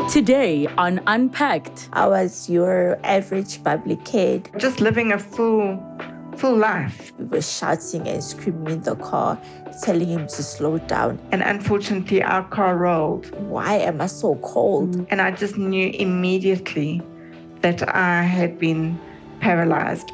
Today on Unpacked. I was your average public kid. Just living a full life. We were shouting and screaming in the car, telling him to slow down. And unfortunately, our car rolled. Why am I so cold? And I just knew immediately that I had been paralyzed.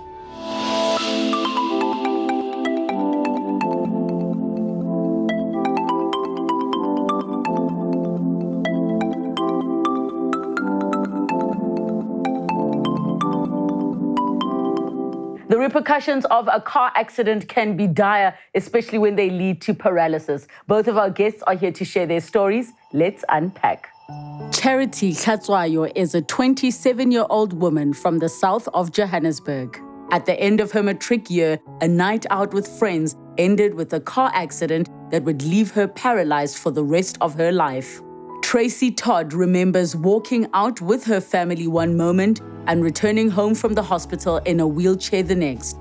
The repercussions of a car accident can be dire, especially when they lead to paralysis. Both of our guests are here to share their stories. Let's unpack. Charity Hlatswayo is a 27-year-old woman from the south of Johannesburg. At the end of her matric year, a night out with friends ended with a car accident that would leave her paralyzed for the rest of her life. Tracy Todd remembers walking out with her family one moment and returning home from the hospital in a wheelchair the next.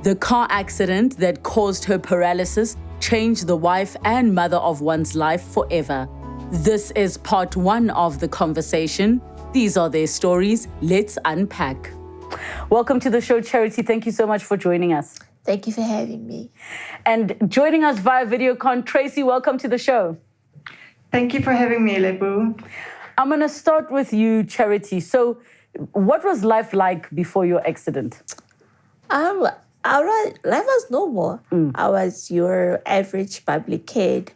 The car accident that caused her paralysis changed the wife and mother of one's life forever. This is part one of the conversation. These are their stories. Let's unpack. Welcome to the show, Charity. Thank you so much for joining us. Thank you for having me. And joining us via videocon, Tracy, welcome to the show. Thank you for having me, Lebu. I'm going to start with you, Charity. So what was life like before your accident? Life was normal. I was your average public kid,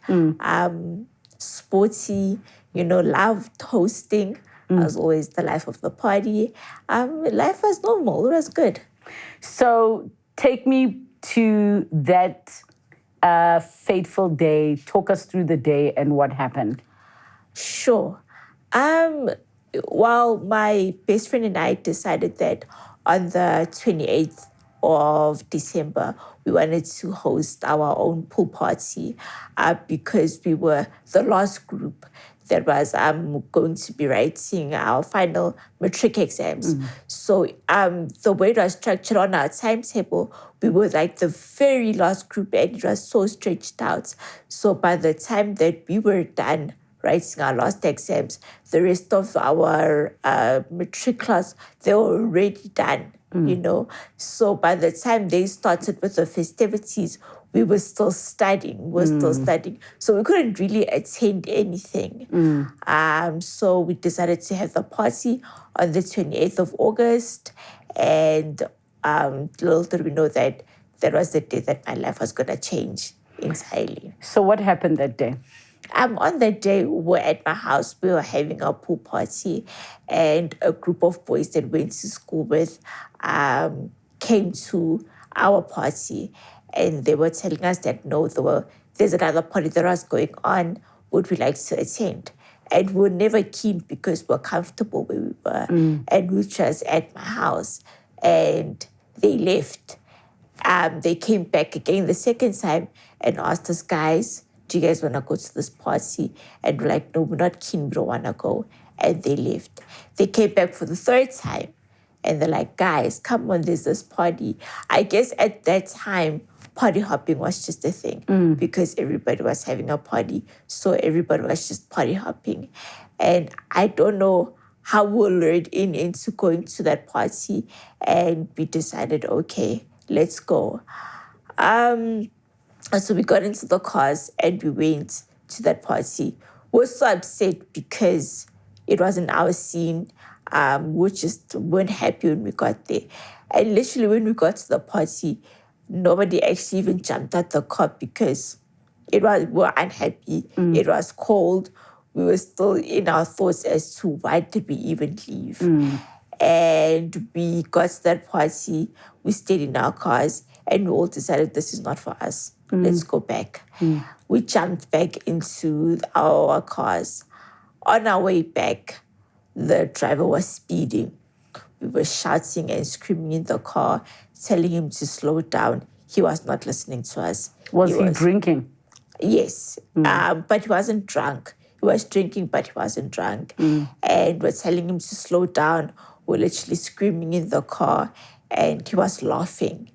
sporty, loved hosting. I was always the life of the party. Life was normal. It was good. So take me to that fateful day. Talk us through the day and what happened. Sure. Well, my best friend and I decided that on the 28th of December, we wanted to host our own pool party because we were the last group that was going to be writing our final matric exams. So the way it was structured on our timetable, we were like the very last group and it was so stretched out. So by the time that we were done writing our last exams, the rest of our matric class, they were already done, So by the time they started with the festivities, we were still studying. So we couldn't really attend anything. So we decided to have the party on the 28th of August. And little did we know that was the day that my life was going to change entirely. So what happened that day? On that day, we were at my house. We were having a pool party, and a group of boys that went to school with came to our party, and they were telling us that there's another party that was going on. Would we like to attend? And we were never keen because we were comfortable where we were, and which was at my house. And they left. They came back again the second time and asked us, guys, do you guys want to go to this party? And we're like, no, we're not keen, we don't want to go. And they left. They came back for the third time. And they're like, guys, come on, there's this party. I guess at that time, party hopping was just a thing because everybody was having a party. So everybody was just party hopping. And I don't know how we lured into going to that party. And we decided, okay, let's go. So we got into the cars and we went to that party. We were so upset because it wasn't our scene. We just weren't happy when we got there. And literally when we got to the party, nobody actually even jumped out the car because we were unhappy. It was cold. We were still in our thoughts as to why did we even leave. And we got to that party. We stayed in our cars and we all decided this is not for us. Let's go back. We jumped back into our cars. On our way back, the driver was speeding. We were shouting and screaming in the car, telling him to slow down. He was not listening to us. Was he drinking? Yes, but he wasn't drunk. He was drinking, but he wasn't drunk. And we're telling him to slow down. We're literally screaming in the car, and he was laughing.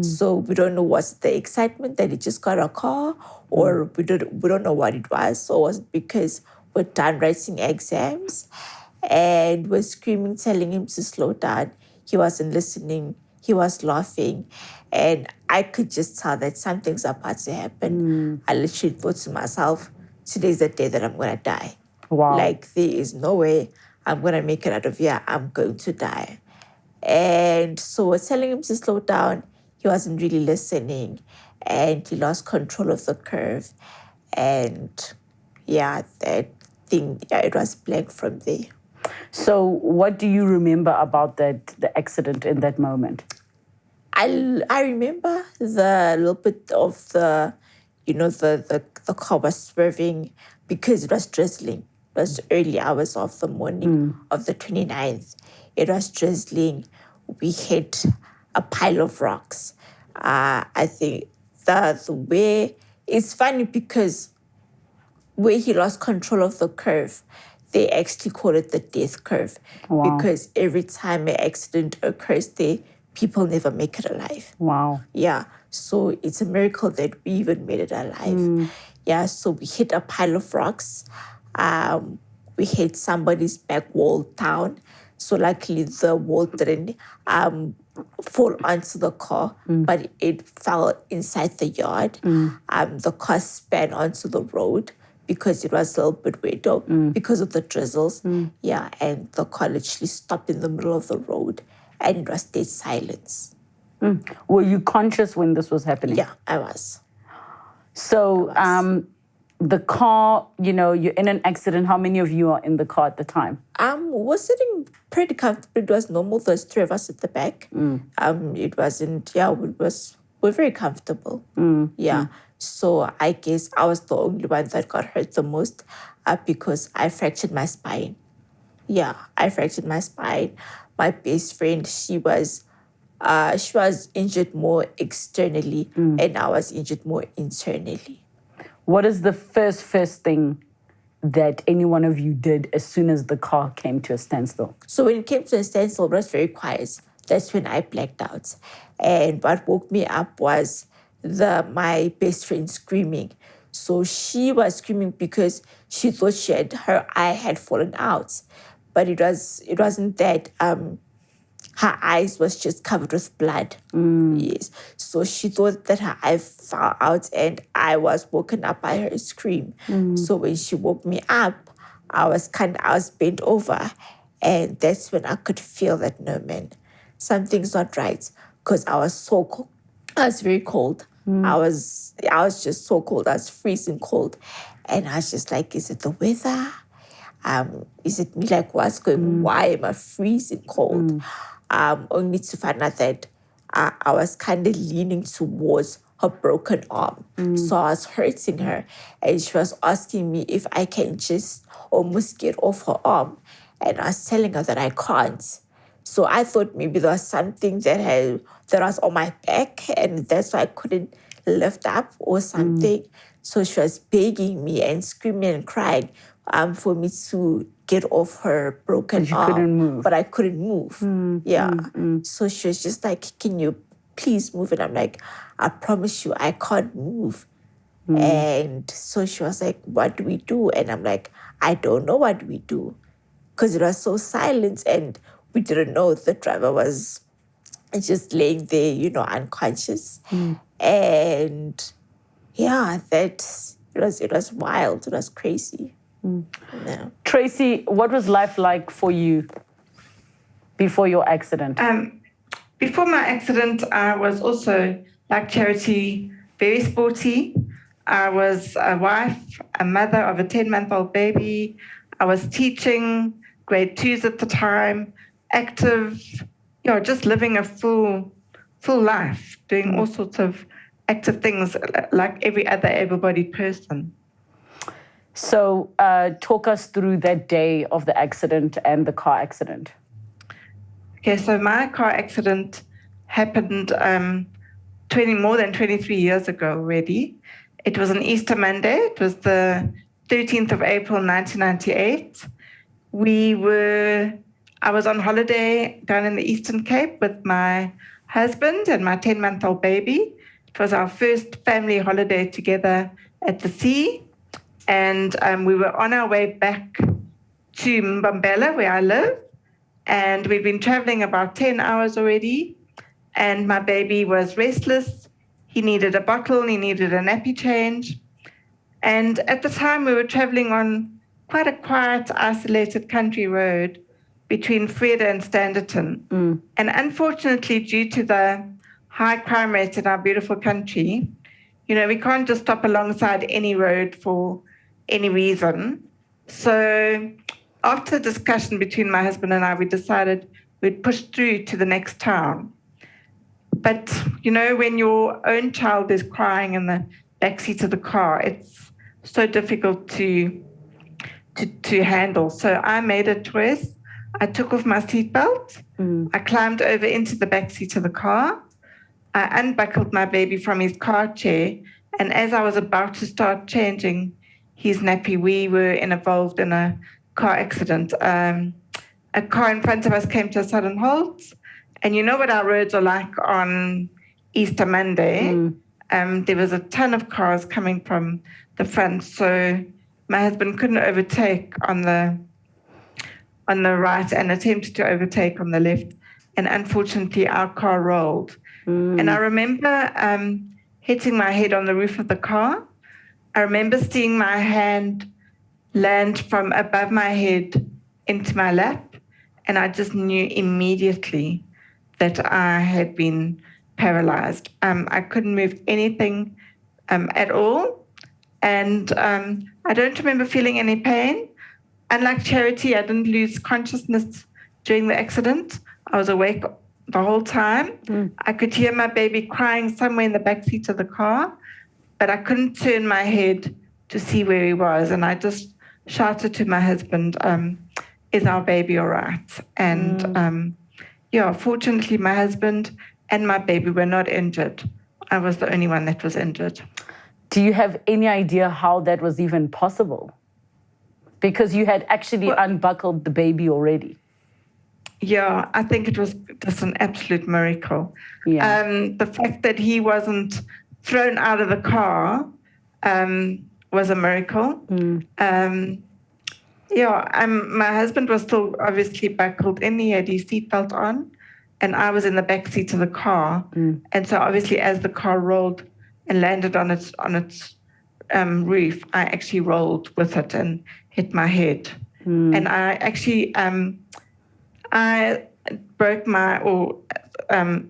So we don't know what's the excitement that he just got a car, or we don't know what it was. So it was because we're done writing exams. and was screaming, telling him to slow down. He wasn't listening. He was laughing. And I could just tell that something's about to happen. I literally thought to myself, today's the day that I'm going to die. Wow. Like, there is no way I'm going to make it out of here. I'm going to die. And so I was telling him to slow down. He wasn't really listening. And he lost control of the curve. And yeah, that thing, it was blank from there. So what do you remember about the accident in that moment? I remember the little bit of the car was swerving because it was drizzling. It was early hours of the morning of the 29th. It was drizzling. We hit a pile of rocks. I think the way, it's funny because where he lost control of the curve, they actually call it the death curve. Wow. Because every time an accident occurs there, people never make it alive. Wow. Yeah, so it's a miracle that we even made it alive. Yeah, so we hit a pile of rocks. We hit somebody's back wall down. So luckily the wall didn't fall onto the car, but it fell inside the yard. The car span onto the road because it was a little bit wet because of the drizzles. Yeah, and the car literally stopped in the middle of the road and it was dead silence. Were you conscious when this was happening? Yeah, I was. So the car, you're in an accident. How many of you are in the car at the time? We're sitting pretty comfortable. It was normal. There's three of us at the back. It wasn't, we're very comfortable. Yeah. So I guess I was the only one that got hurt the most because I fractured my spine. Yeah, I fractured my spine. My best friend, she was injured more externally and I was injured more internally. What is the first thing that any one of you did as soon as the car came to a standstill? So when it came to a standstill, it was very quiet. That's when I blacked out. And what woke me up was my best friend screaming. So she was screaming because she thought her eye had fallen out. But it wasn't that. Her eyes was just covered with blood. Yes. So she thought that her eye fell out and I was woken up by her scream. So when she woke me up, I was bent over and that's when I could feel that, no, man, something's not right. Because I was so cold. I was very cold. I was just so cold. I was freezing cold. And I was just like, is it the weather? Is it me? Like, what's going on? Why am I freezing cold? Only to find out that I was kind of leaning towards her broken arm. So I was hurting her. And she was asking me if I can just almost get off her arm. And I was telling her that I can't. So I thought maybe there was something that was on my back and that's why I couldn't lift up or something. So she was begging me and screaming and crying for me to get off her broken arm. Couldn't move. But I couldn't move. So she was just like, can you please move? And I'm like, I promise you, I can't move. And so she was like, what do we do? And I'm like, I don't know what we do. Because it was so silent and we didn't know the driver was just laying there, unconscious. And yeah, it was wild. It was crazy. Yeah. Tracy, what was life like for you before your accident? Before my accident, I was also, like Charity, very sporty. I was a wife, a mother of a 10-month-old baby. I was teaching grade 2s at the time, active, just living a full life, doing all sorts of active things like every other able-bodied person. So talk us through that day of the accident and the car accident. Okay, so my car accident happened more than 23 years ago already. It was an Easter Monday. It was the 13th of April, 1998. I was on holiday down in the Eastern Cape with my husband and my 10-month-old baby. It was our first family holiday together at the sea. And we were on our way back to Mbombela, where I live. And we'd been traveling about 10 hours already. And my baby was restless. He needed a bottle. He needed a nappy change. And at the time, we were traveling on quite a quiet, isolated country road between Vrede and Standerton. And unfortunately, due to the high crime rates in our beautiful country, we can't just stop alongside any road for any reason. So after discussion between my husband and I, we decided we'd push through to the next town. But, when your own child is crying in the backseat of the car, it's so difficult to handle. So I made a choice. I took off my seatbelt. I climbed over into the backseat of the car. I unbuckled my baby from his car chair. And as I was about to start changing his nappy, we were involved in a car accident. A car in front of us came to a sudden halt. And you know what our roads are like on Easter Monday. There was a ton of cars coming from the front. So my husband couldn't overtake on the right and attempted to overtake on the left. And unfortunately, our car rolled. And I remember hitting my head on the roof of the car. I remember seeing my hand land from above my head into my lap. And I just knew immediately that I had been paralyzed. I couldn't move anything at all. And I don't remember feeling any pain. Unlike Charity, I didn't lose consciousness during the accident. I was awake the whole time. I could hear my baby crying somewhere in the backseat of the car, but I couldn't turn my head to see where he was. And I just shouted to my husband, is our baby all right? And fortunately, my husband and my baby were not injured. I was the only one that was injured. Do you have any idea how that was even possible? Because you had actually unbuckled the baby already. Yeah, I think it was just an absolute miracle. Yeah. The fact that he wasn't thrown out of the car was a miracle. My husband was still obviously buckled in. He had his seatbelt on, and I was in the back seat of the car. And so obviously as the car rolled and landed on its roof, I actually rolled with it and hit my head. And I actually I broke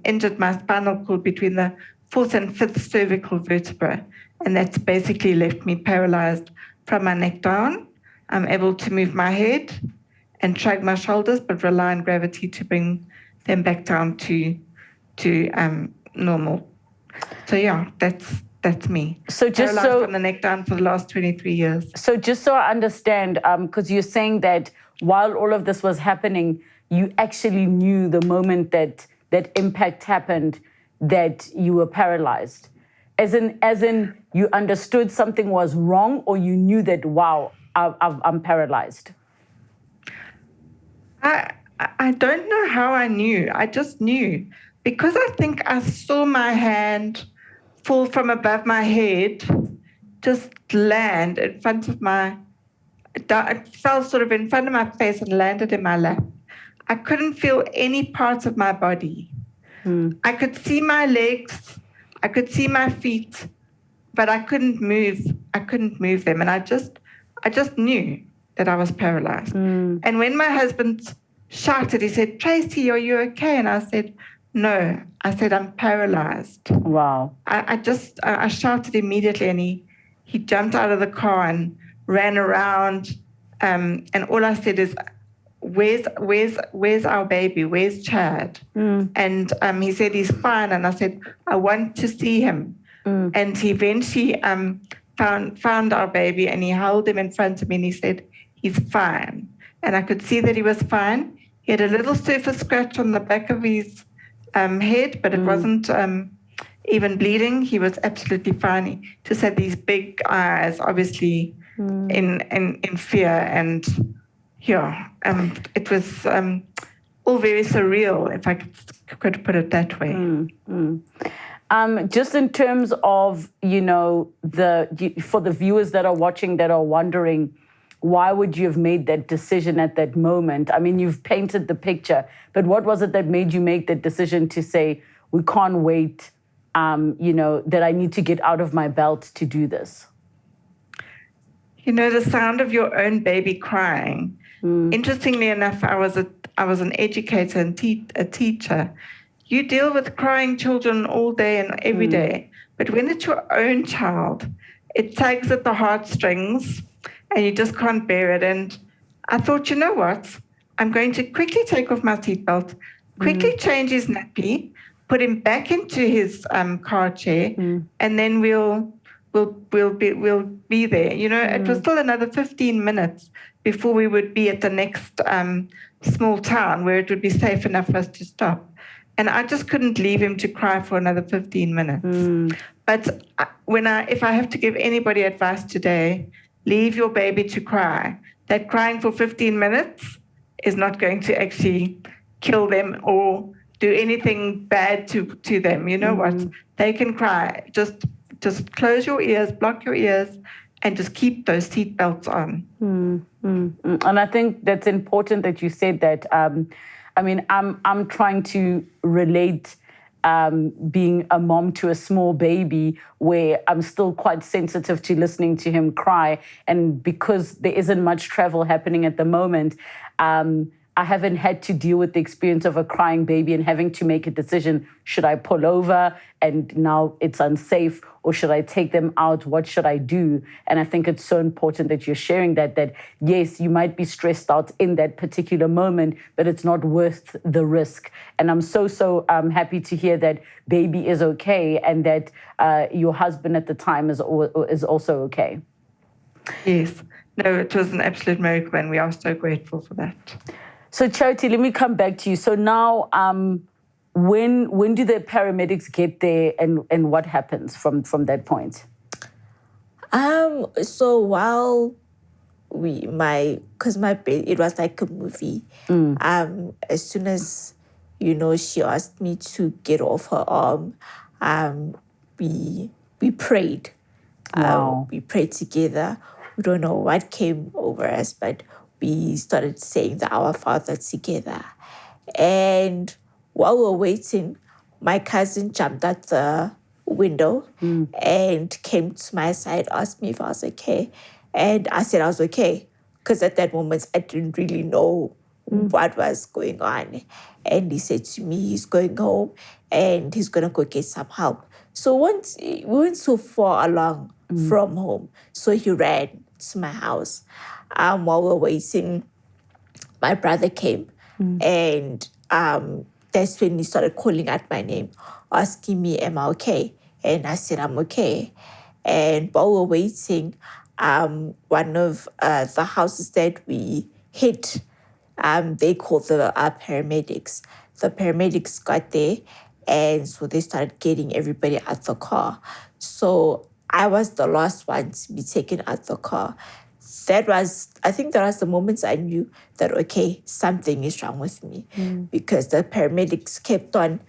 injured my spinal cord between the 4th and 5th cervical vertebra, and that's basically left me paralyzed from my neck down. I'm able to move my head and shrug my shoulders, but rely on gravity to bring them back down to normal. So yeah, that's me. So just paralyzed from the neck down for the last 23 years. So just so I understand, because you're saying that while all of this was happening, you actually knew the moment that impact happened that you were paralyzed. As in you understood something was wrong, or you knew that, wow, I'm paralyzed? I don't know how I knew. I just knew. Because I think I saw my hand fall from above my head, just land in front of it fell sort of in front of my face and landed in my lap. I couldn't feel any parts of my body. I could see my legs, I could see my feet, but I couldn't move. I couldn't move them. And I just knew that I was paralyzed. And when my husband shouted, he said, "Tracy, are you okay?" And I said, "No." I said, "I'm paralyzed." Wow. I shouted immediately, and he jumped out of the car and ran around. And all I said is, where's our baby? Where's Chad? And he said, "He's fine." And I said, "I want to see him." And he eventually found our baby, and he held him in front of me, and he said, "He's fine." And I could see that he was fine. He had a little surface scratch on the back of his head, but it wasn't even bleeding. He was absolutely fine. He just had these big eyes, obviously in fear. And it was all very surreal, if I could put it that way. Just in terms of, for the viewers that are watching that are wondering, why would you have made that decision at that moment? I mean, you've painted the picture, but what was it that made you make that decision to say, we can't wait, that I need to get out of my belt to do this? The sound of your own baby crying. Interestingly enough, I was an educator and a teacher. You deal with crying children all day and every day, but when it's your own child, it tugs at the heartstrings and you just can't bear it. And I thought, you know what? I'm going to quickly take off my seatbelt, quickly change his nappy, put him back into his car chair, and then we'll be there. It was still another 15 minutes before we would be at the next small town where it would be safe enough for us to stop. And I just couldn't leave him to cry for another 15 minutes. But if I have to give anybody advice today, leave your baby to cry. That crying for 15 minutes is not going to actually kill them or do anything bad to them. You know what? They can cry. Just close your ears, block your ears, and just keep those seat belts on. And I think that's important that you said that. I'm trying to relate being a mom to a small baby where I'm still quite sensitive to listening to him cry. And because there isn't much travel happening at the moment, I haven't had to deal with the experience of a crying baby and having to make a decision. Should I pull over and now it's unsafe, or should I take them out? What should I do? And I think it's so important that you're sharing that yes, you might be stressed out in that particular moment, but it's not worth the risk. And I'm so happy to hear that baby is okay and that your husband at the time is also okay. Yes. No, it was an absolute miracle and we are so grateful for that. So Charity, let me come back to you. So now, when do the paramedics get there, and what happens from that point? So while it was like a movie. As soon as she asked me to get off her arm, we prayed. Wow. We prayed together. We don't know what came over us, but we started saying the Our Father together. And while we were waiting, my cousin jumped out the window and came to my side, asked me if I was okay. And I said I was okay, because at that moment, I didn't really know what was going on. And he said to me, he's going home and he's going to go get some help. So once we weren't so far along from home, so he ran to my house. While we were waiting, my brother came and that's when he started calling out my name, asking me, am I okay? And I said, I'm okay. And while we were waiting, one of the houses that we hit, they called the paramedics. The paramedics got there, and so they started getting everybody out the car. So I was the last one to be taken out the car. I think that was the moments I knew that, okay, something is wrong with me, because the paramedics kept on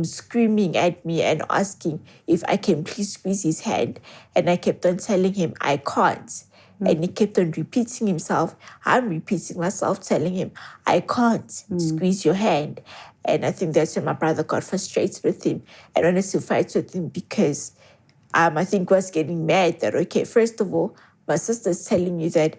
screaming at me and asking if I can please squeeze his hand. And I kept on telling him, I can't. And he kept on repeating himself. I'm repeating myself, telling him, I can't squeeze your hand. And I think that's when my brother got frustrated with him and wanted to fight with him, because I think was getting mad that, okay, first of all, my sister's telling you that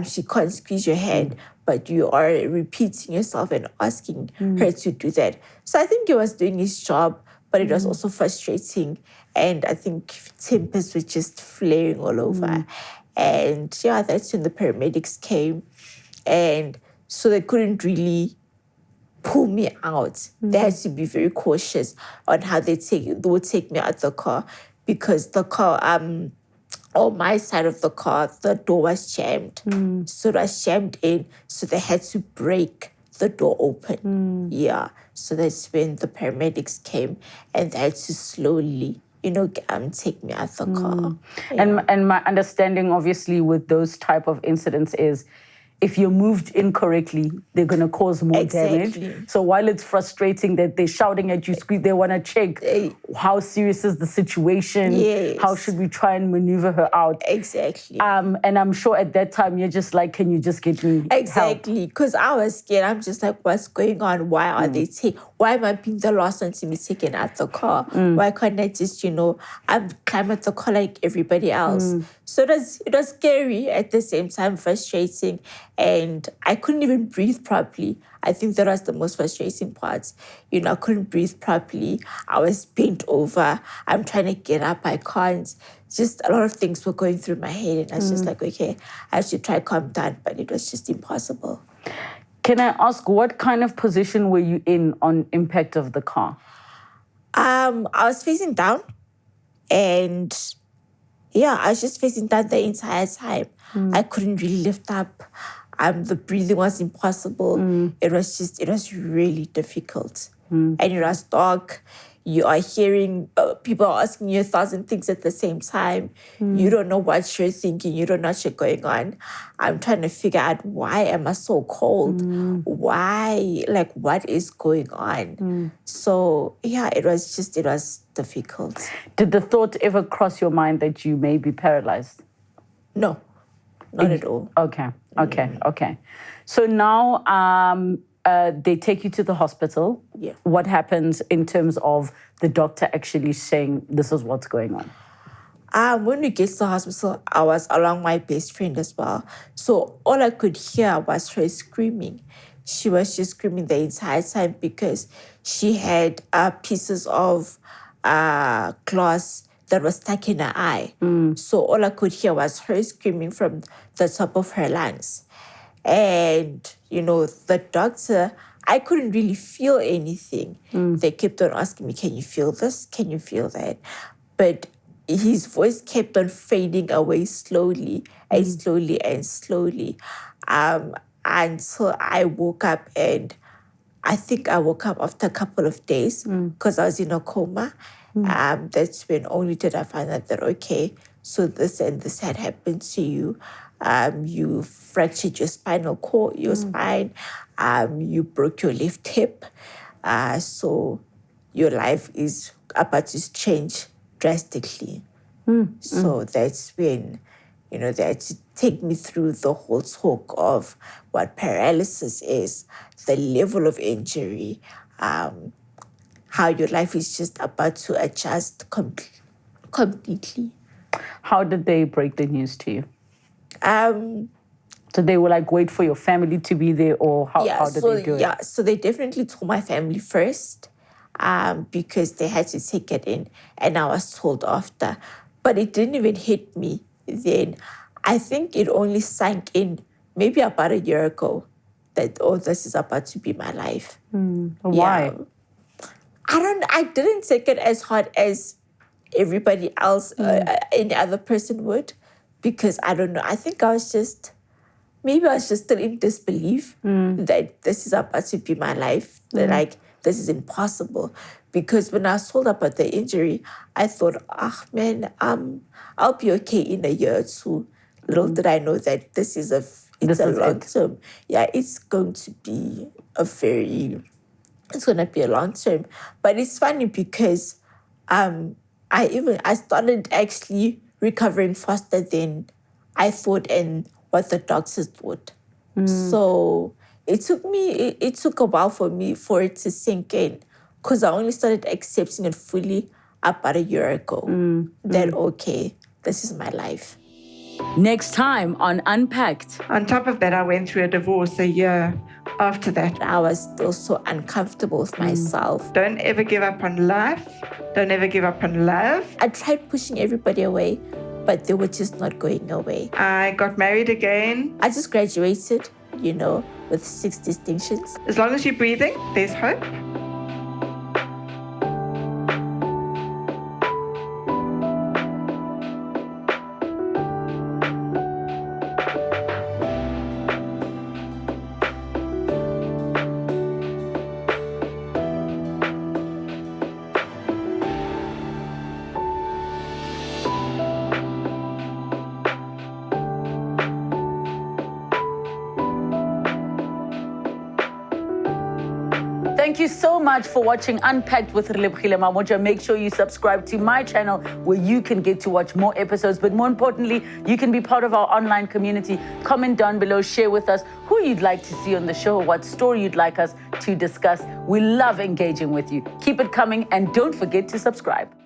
she can't squeeze your hand, but you are repeating yourself and asking her to do that. So I think he was doing his job, but it was also frustrating. And I think tempers were just flaring all over. And yeah, that's when the paramedics came. And so they couldn't really pull me out. They had to be very cautious on how they would take me out the car, because the car, on my side of the car, the door was jammed. So it was jammed in, so they had to break the door open. Yeah, so that's when the paramedics came and they had to slowly, take me out the car. Yeah. And my understanding, obviously, with those type of incidents is if you're moved incorrectly, they're going to cause more damage. So while it's frustrating that they're shouting at you, they want to check how serious is the situation, how should we try and maneuver her out. Exactly. And I'm sure at that time you're just like, can you just get me Exactly, because I was scared. I'm just like, what's going on? Why are they why am I being the last one to be taken out the car? Why can't I just, climb at the car like everybody else? So it was scary, at the same time frustrating, and I couldn't even breathe properly. I think that was the most frustrating part. I couldn't breathe properly. I was bent over. I'm trying to get up. I can't. Just a lot of things were going through my head, and I was just like, okay, I have to try calm down, but it was just impossible. Can I ask, what kind of position were you in on impact of the car? I was facing down, and I was just facing down the entire time. I couldn't really lift up. The breathing was impossible. It was really difficult. And it was dark. You are hearing people asking you 1,000 things at the same time. You don't know what you're thinking. You don't know what's going on. I'm trying to figure out, why am I so cold? Why? Like, what is going on? So, it was difficult. Did the thought ever cross your mind that you may be paralyzed? No, not at all. Okay. So now they take you to the hospital. Yeah. What happens in terms of the doctor actually saying this is what's going on? When we get to the hospital, I was along my best friend as well. So all I could hear was her screaming. She was just screaming the entire time because she had pieces of glass that was stuck in her eye. So all I could hear was her screaming from the top of her lungs. And, the doctor, I couldn't really feel anything. They kept on asking me, can you feel this? Can you feel that? But his voice kept on fading away slowly and slowly and slowly. Until I woke up, and I think I woke up after a couple of days because I was in a coma. That's when only did I find out that, okay, so this and this had happened to you. You fractured your spinal cord, your spine. You broke your left hip. So your life is about to change drastically. So that's when, they had to take me through the whole talk of what paralysis is, the level of injury, how your life is just about to adjust completely. How did they break the news to you? So they were like, wait for your family to be there, or how did they do it? Yeah, so they definitely told my family first because they had to take it in, and I was told after. But it didn't even hit me then. I think it only sank in maybe about a year ago that, this is about to be my life. Why? I didn't take it as hard as everybody else, any other person would, because I don't know. I think I was just still in disbelief that this is about to be my life. That like, this is impossible. Because when I was told about the injury, I thought, I'll be okay in a year or two. Little did I know that this is a long term. Yeah, it's going to be it's going to be a long term. But it's funny because I started actually recovering faster than I thought and what the doctors thought. So it took a while for it to sink in, because I only started accepting it fully about a year ago. That, okay, this is my life. Next time on Unpacked. On top of that, I went through a divorce a year after that. I was still so uncomfortable with myself. Don't ever give up on life. Don't ever give up on love. I tried pushing everybody away, but they were just not going away. I got married again. I just graduated, with 6 distinctions. As long as you're breathing, there's hope. Thank you so much for watching Unpacked with Relebogile Mabotja. Make sure you subscribe to my channel where you can get to watch more episodes. But more importantly, you can be part of our online community. Comment down below, share with us who you'd like to see on the show, what story you'd like us to discuss. We love engaging with you. Keep it coming and don't forget to subscribe.